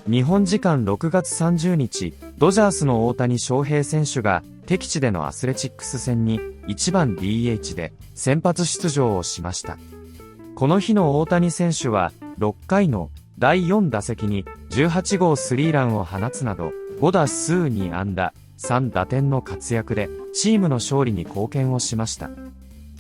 日本時間6月30日、ドジャースの大谷翔平選手が敵地でのアスレチックス戦に1番 DH で先発出場をしました。この日の大谷選手は6回の第4打席に18号スリーランを放つなど5打数2安打3打点の活躍でチームの勝利に貢献をしました。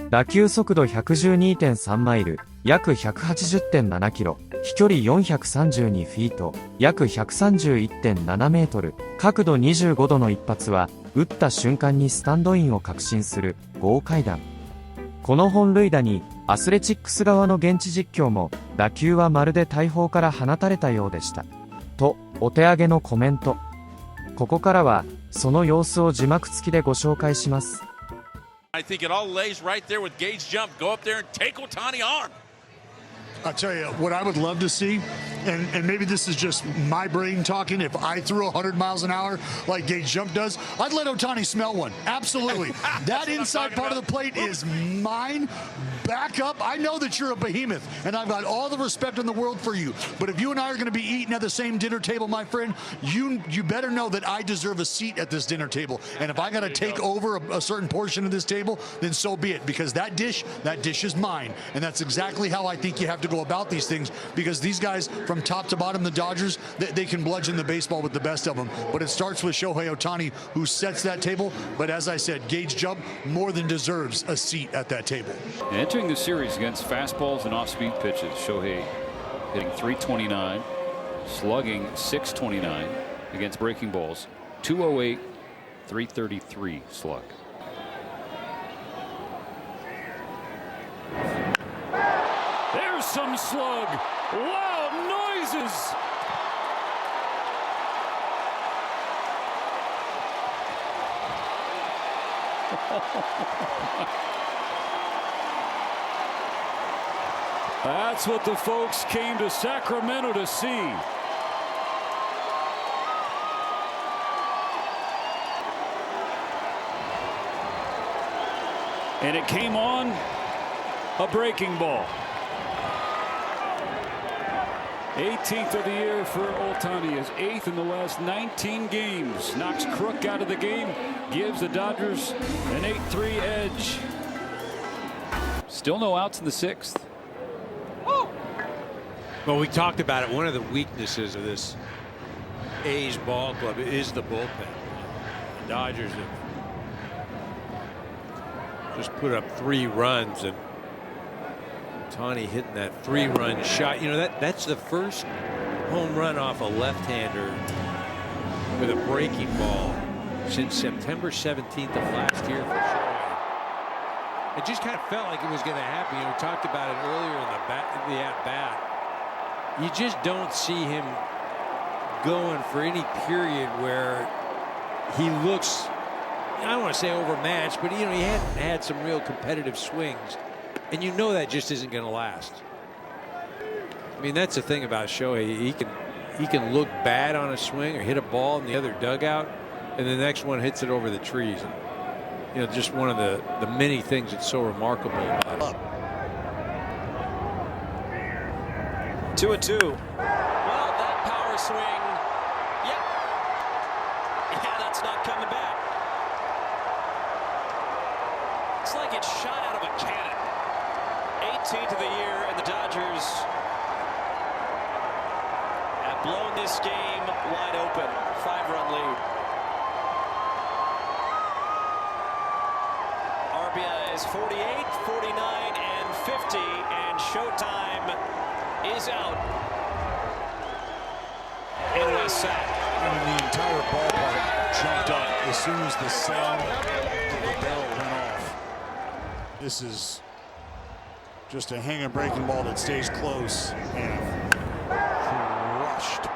打球速度 112.3 マイル、約 180.7 キロ、飛距離432フィート、約 131.7 メートル、角度25度の一発は、打った瞬間にスタンドインを確信する豪快弾。この本塁打に、アスレチックス側の現地実況も、打球はまるで大砲から放たれたようでした。と、お手上げのコメント。ここからは、その様子を字幕付きでご紹介します。I think it all lays right there with Gage jump. Go up there and take Ohtani on. I'll tell you what I would love to see, and maybe this is just my brain talking. If I threw 100 miles an hour like Gage Jump does, I'd let Ohtani smell one. Absolutely. That inside part of the plate is mine. Back up. I know that you're a behemoth, and I've got all the respect in the world for you. But if you and I are going to be eating at the same dinner table, my friend, you better know that I deserve a seat at this dinner table. And if I got to take over a certain portion of this table, then so be it. Because that dish is mine. And that's exactly how I think you have to go about these things, because these guys from top to bottom, the Dodgers, they can bludgeon the baseball with the best of them. But it starts with Shohei Ohtani, who sets that table. But as I said, Gage Jump more than deserves a seat at that table. Entering the series against fastballs and off-speed pitches, Shohei hitting .329, slugging .629 against breaking balls, .208, .333 slug. There's some slug. Loud noises. That's what the folks came to Sacramento to see. And it came on a breaking ball. 18th of the year for Ohtani, is 8th in the last 19 games. Knocks Crook out of the game, gives the Dodgers an 8-3 edge. Still no outs in the 6th. Well, we talked about it. One of the weaknesses of this A's ball club is the bullpen. The Dodgers have just put up 3 runs, and Ohtani hitting that 3-run shot. You know, that's the first home run off a left-hander with a breaking ball since September 17th of last year for Shohei. It just kind of felt like it was going to happen. You know, we talked about it earlier in the at-bat. You just don't see him going for any period where he looks, I don't want to say overmatched, but you know, he hadn't had some real competitive swings, and you know that just isn't going to last. I mean, that's the thing about Shohei. He can look bad on a swing or hit a ball in the other dugout, and the next one hits it over the trees. And, you know, just one of the many things that's so remarkable about it. 2-2. Well, that power swing, yep. Yeah, that's not coming back. It's like it's shot out of a cannon. 18th of the year, and the Dodgers have blown this game wide open. 5-run lead. RBIs 48, 49, and 50, and showtime is out in West Sac. And the entire ballpark jumped up as soon as the sound of the barrel went off. This is just a hanging breaking ball that stays close and crushed.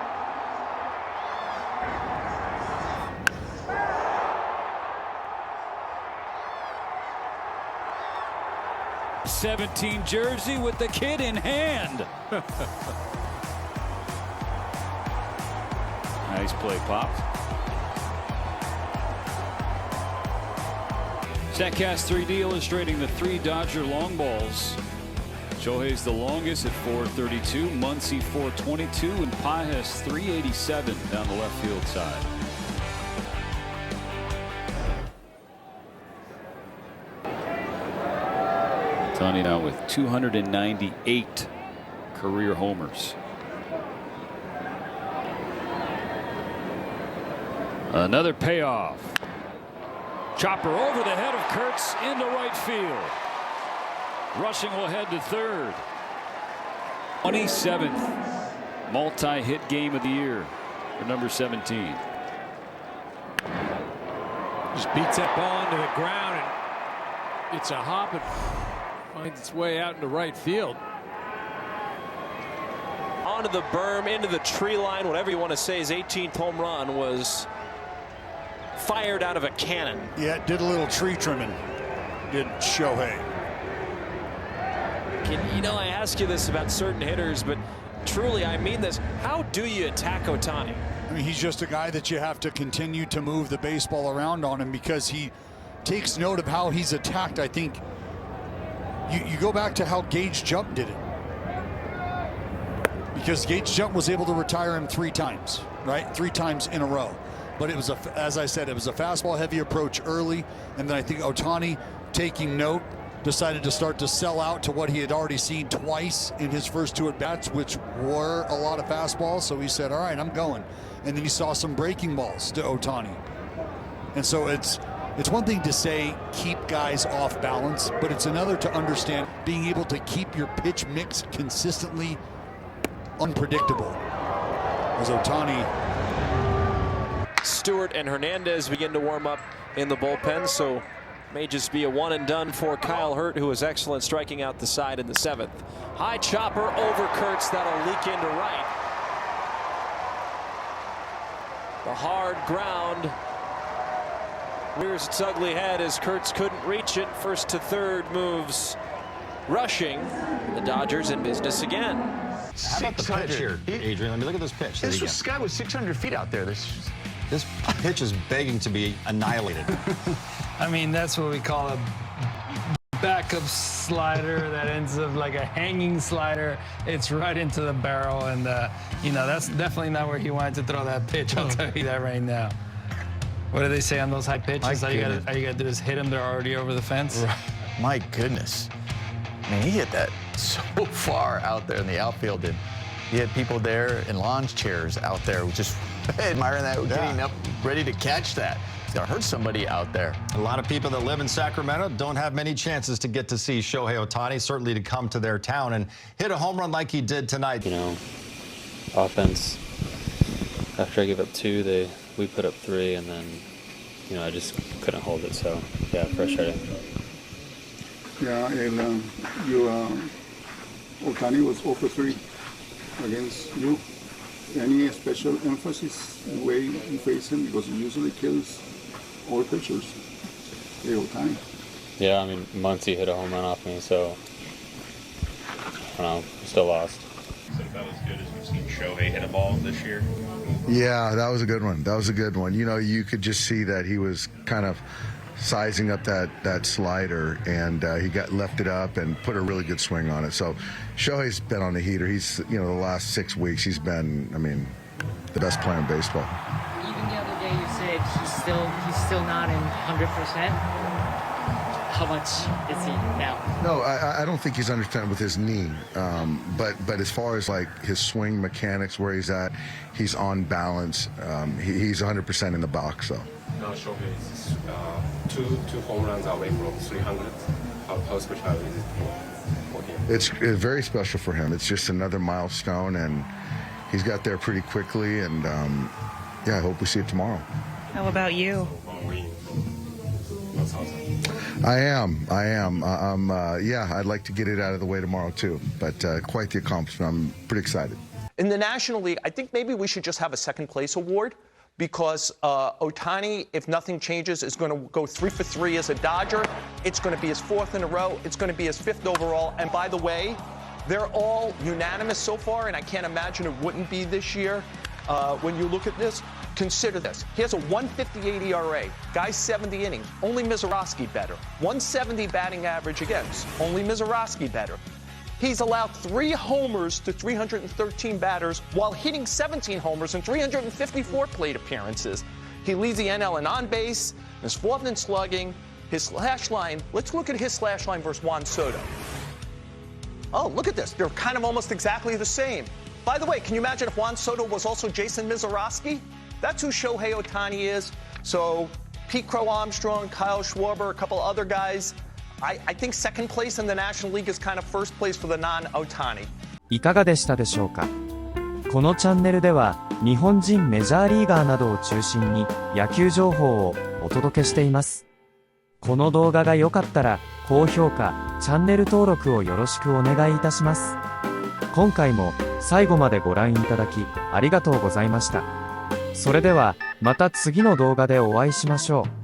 '17 jersey with the kid in hand. Nice play, Pop. Statcast 3D illustrating the 3 Dodger long balls Shohei's the longest at 432, Muncy 422, and Pai has 387 down the left field side. Ohtani now with 298 career homers. Another payoff. Chopper over the head of Kurtz into right field. Rushing will head to third. 27th multi-hit game of the year for number 17. Just beats that ball into the ground, and it's a hop and finds its way out into right field. Onto the berm, into the tree line, whatever you want to say. His 18th home run was fired out of a cannon. Yeah, did a little tree trimming, did Shohei. You know, I ask you this about certain hitters, but truly, I mean this. How do you attack Ohtani? I mean, he's just a guy that you have to continue to move the baseball around on him because he takes note of how he's attacked. I think you go back to how Gage Jump did it. Because Gage Jump was able to retire him 3 times, right? 3 times in a row. But it was, as I said, it was a fastball-heavy approach early, and then I think Ohtani, taking note, decided to start to sell out to what he had already seen twice in his first 2 at-bats, which were a lot of fastballs. So he said, all right, I'm going. And then he saw some breaking balls to Ohtani. And so it's one thing to say keep guys off balance, but it's another to understand being able to keep your pitch mix consistently unpredictable. As Ohtani. Stewart and Hernandez begin to warm up in the bullpen, so may just be a one and done for Kyle Hurt, who was excellent striking out the side in the 7th. High chopper over Kurtz, that'll leak into right. The hard ground rears its ugly head as Kurtz couldn't reach it. First to third moves rushing. The Dodgers in business again. How about the pitch here, Adrian? I mean, look at this pitch. This guy was 600 feet out there. This pitch is begging to be annihilated. I mean, that's what we call a backup slider that ends up like a hanging slider. It's right into the barrel, and you know, that's definitely not where he wanted to throw that pitch. I'll tell you that right now. What do they say on those high pitches? All you gotta do is hit them. They're already over the fence. My goodness. I mean, he hit that so far out there in the outfield, and you had people there in lawn chairs out there just admiring that, getting up, ready to catch that. It's gonna hurt somebody out there. A lot of people that live in Sacramento don't have many chances to get to see Shohei Ohtani, certainly to come to their town and hit a home run like he did tonight. You know, offense, after I gave up 2, we put up 3, and then, you know, I just couldn't hold it, so, yeah, frustrating. Yeah, and Ohtani was 0 for 3 against you. Any special emphasis the way you face him, because he usually kills all pitchers. Hey, Ohtani. Yeah, I mean, Muncy hit a home run off me, so I don't know, still lost. So about as good as we've seen Shohei hit a ball this year? Yeah, that was a good one. That was a good one. You know, you could just see that he was kind of sizing up that slider, and he left it up and put a really good swing on it. So Shohei's been on the heater. He's, you know, the last 6 weeks he's been, I mean, the best player in baseball. Even the other day you said he's still not in 100%. How much is he now? No, I don't think he's 100% with his knee. But as far as like his swing mechanics, where he's at, he's on balance. He's 100% in the box, though. Now Shohei is two home runs away from 300. How special is it for him? It's very special for him. It's just another milestone, and he's got there pretty quickly. And yeah, I hope we see it tomorrow. How about you? I am. Yeah, I'd like to get it out of the way tomorrow too. But quite the accomplishment. I'm pretty excited. In the National League, I think maybe we should just have a second place award, because Ohtani, if nothing changes, is going to go 3 for 3 as a Dodger. It's going to be his 4th in a row. It's going to be his 5th overall. And by the way, they're all unanimous so far, and I can't imagine it wouldn't be this year. When you look at this, consider this. He has a 1.58 ERA. Guy's 70 innings. Only Mizorowski better. 170 batting average against. Only Mizorowski better. He's allowed 3 homers to 313 batters while hitting 17 homers in 354 plate appearances. He leads the NL in on-base, is 4th in slugging. His slash line, let's look at his slash line versus Juan Soto. Oh, look at this. They're kind of almost exactly the same. By the way, can you imagine if Juan Soto was also Jason Mizorowski? That's who Shohei Ohtani is. So Pete Crow Armstrong, Kyle Schwarber, a couple other guys. I think second place in the National League is kind of first place for the non-Ohtani. いかがでしたでしょうか。このチャンネルでは日本人メジャーリーガーなどを中心に野球情報をお届けしています。この動画が良かったら高評価、チャンネル登録をよろしくお願いいたします。今回も最後までご覧いただきありがとうございました。それではまた次の動画でお会いしましょう。